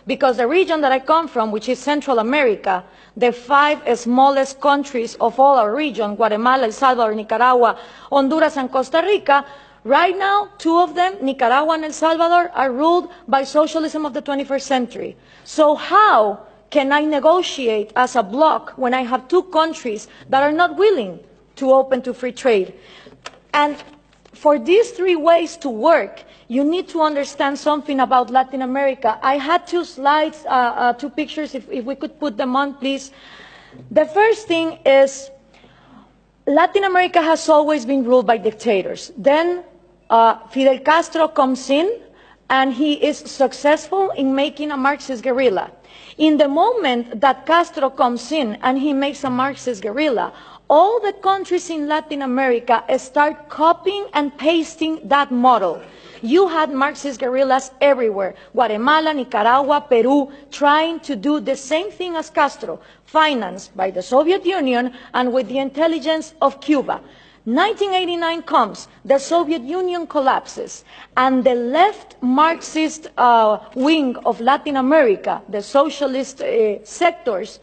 because the region that I come from, which is Central America, the 5 smallest countries of all our region, Guatemala, El Salvador, Nicaragua, Honduras, and Costa Rica, right now, 2 of them, Nicaragua and El Salvador, are ruled by socialism of the 21st century. So how can I negotiate as a bloc when I have 2 countries that are not willing to open to free trade? And for these 3 ways to work, you need to understand something about Latin America. I had 2 slides, 2 pictures, if we could put them on, please. The first thing is Latin America has always been ruled by dictators. Then Fidel Castro comes in, and he is successful in making a Marxist guerrilla. In the moment that Castro comes in and he makes a Marxist guerrilla, all the countries in Latin America start copying and pasting that model. You had Marxist guerrillas everywhere, Guatemala, Nicaragua, Peru, trying to do the same thing as Castro, financed by the Soviet Union and with the intelligence of Cuba. 1989 comes, the Soviet Union collapses, and the left Marxist wing of Latin America, the socialist sectors,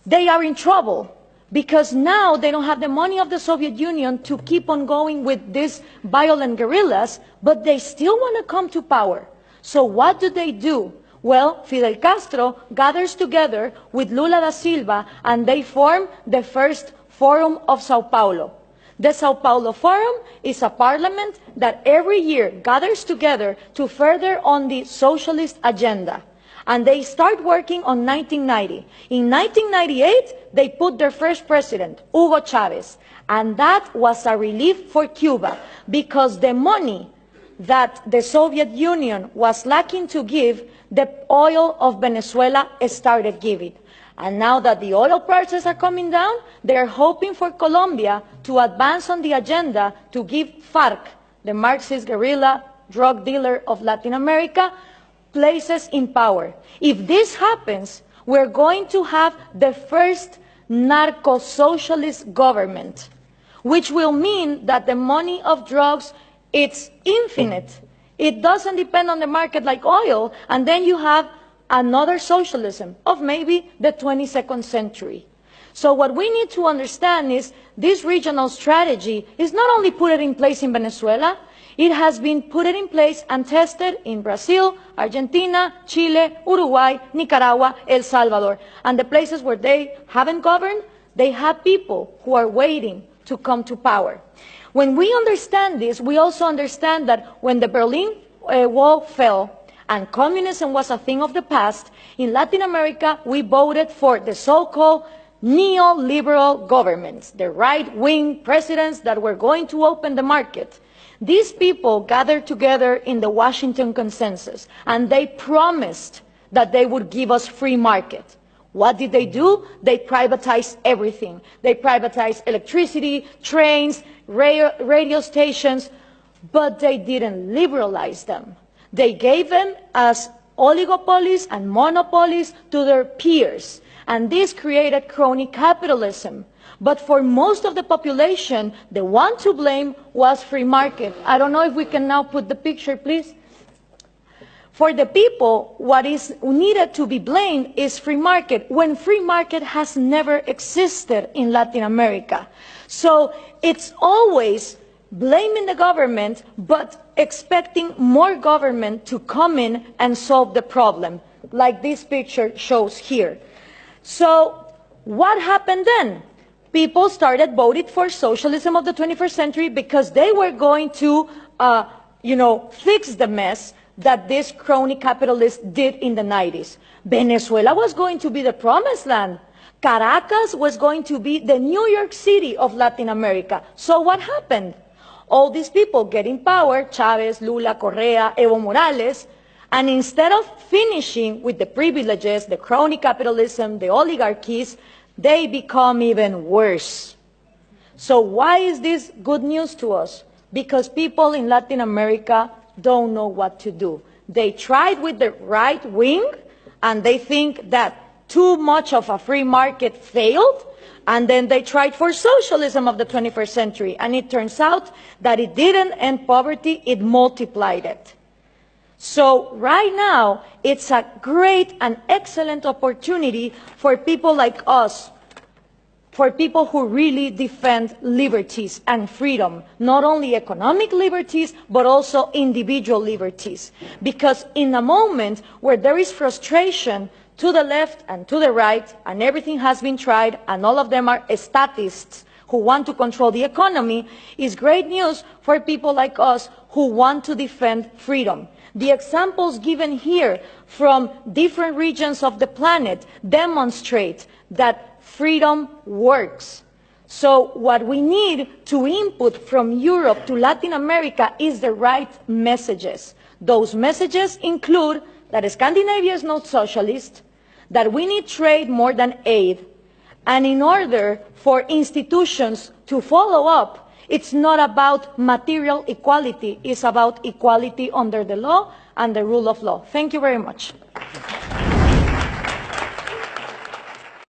they are in trouble, because now they don't have the money of the Soviet Union to keep on going with these violent guerrillas, but they still want to come to power. So what do? Well, Fidel Castro gathers together with Lula da Silva, and they form the first Forum of Sao Paulo. The Sao Paulo Forum is a parliament that every year gathers together to further on the socialist agenda. And they start working on 1990. In 1998, they put their first president, Hugo Chavez. And that was a relief for Cuba, because the money that the Soviet Union was lacking to give, the oil of Venezuela started giving. And now that the oil prices are coming down, they are hoping for Colombia to advance on the agenda to give FARC, the Marxist guerrilla drug dealer of Latin America, places in power. If this happens, we're going to have the first narco-socialist government, which will mean that the money of drugs, it's infinite. It doesn't depend on the market like oil, and then you have another socialism of maybe the 22nd century. So what we need to understand is this regional strategy is not only put in place in Venezuela, it has been put in place and tested in Brazil, Argentina, Chile, Uruguay, Nicaragua, El Salvador. And the places where they haven't governed, they have people who are waiting to come to power. When we understand this, we also understand that when the Berlin Wall fell and communism was a thing of the past, in Latin America we voted for the so-called neoliberal governments, the right-wing presidents that were going to open the market. These people gathered together in the Washington Consensus, and they promised that they would give us free market. What did they do? They privatized everything. They privatized electricity, trains, radio stations, but they didn't liberalize them. They gave them as oligopolies and monopolies to their peers, and this created crony capitalism. But for most of the population, the one to blame was free market. I don't know if we can now put the picture, please. For the people, what is needed to be blamed is free market, when free market has never existed in Latin America. So it's always blaming the government, but expecting more government to come in and solve the problem, like this picture shows here. So what happened then? People started voting for socialism of the 21st century because they were going to, fix the mess that this crony capitalists did in the 90s. Venezuela was going to be the promised land. Caracas was going to be the New York City of Latin America. So what happened? All these people get in power, Chavez, Lula, Correa, Evo Morales, and instead of finishing with the privileges, the crony capitalism, the oligarchies, they become even worse. So why is this good news to us? Because people in Latin America don't know what to do. They tried with the right wing, and they think that too much of a free market failed, and then they tried for socialism of the 21st century, and it turns out that it didn't end poverty, it multiplied it. So right now, it's a great and excellent opportunity for people like us, for people who really defend liberties and freedom, not only economic liberties, but also individual liberties. Because in a moment where there is frustration to the left and to the right, and everything has been tried, and all of them are statists who want to control the economy, is great news for people like us who want to defend freedom. The examples given here from different regions of the planet demonstrate that freedom works. So what we need to input from Europe to Latin America is the right messages. Those messages include that Scandinavia is not socialist, that we need trade more than aid, and in order for institutions to follow up, it's not about material equality, it's about equality under the law and the rule of law. Thank you very much.